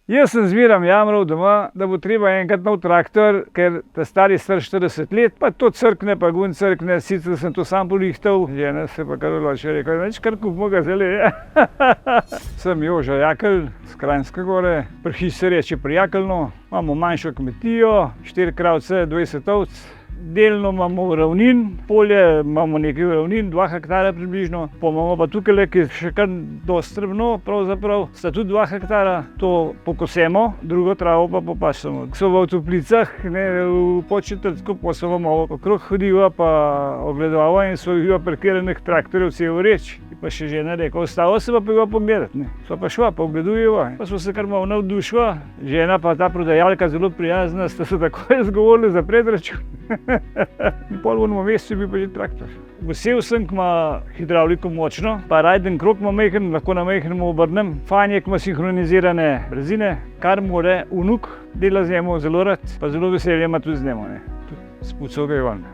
Jaz sem zmeraj jamral doma, da bo treba enkrat nov traktor, ker ta stari star 40 let, pa to crkne, pa gun crkne, sicer sem to sam polihtal, žena se pa kar odloči, rekel, več kar kupimo ga zdajle. Sem Joža Jakelj z Kranjske Gore, pri hiši se reče Prijakeljno, imamo manjšo kmetijo, 4 kravce, 20 ovc. Delno imamo ravnin, polje imamo nekaj ravnin, 2 hektara približno, pa imamo pa tukaj, ki je še kar dosti strmno, pravzaprav sta tudi 2 hektara, to pokosemo, drugo travo pa popašemo. So v Toplicah, v Podčetrtku, pa so malo okrog hodiva, pa ogledova in so jih parkiranih traktorjev cel reč. Pa še žena rekel, ostalo se pa ga pomeriti. So pa šla, pa ogledujeva, pa smo se kar malo navdušila, žena pa ta prodajalka zelo prijazna, sta se takoj zgovorili za predračun. In pol v enem mesecu je bil pa že traktor. Vesel sem, ko ima hidravliko močno, pa rajden krog ima majhen, lahko na majhnem obrnem. Fajn je, ko ima sinhronizirane brezine, kar more vnuk dela z njemu zelo rad, pa zelo veselje ima tudi z njemu. Spucal ga je van.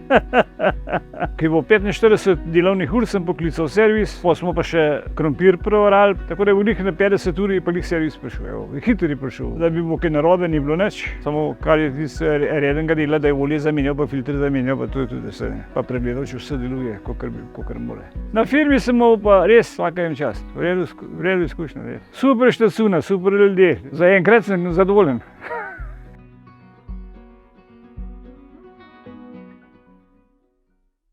Ko je bilo 45 delovnih ur, sem poklical servis, pa smo pa še krompir preorali, tako da je v na 50 uri pa njih servis prišel. Hitro je prišel, da bi bilo kaj narobe, ni bilo nič, samo kar je tisto rednega dela, da je olje zamenjal, pa filter zamenjal, pa to je tudi vse. Pa pregledal, če vse deluje, kakor more. Na firmi sem imel pa res vsaka jim čast, v redu izkušnja. Super štacuna, super ljudje, zaenkrat sem zadovoljen.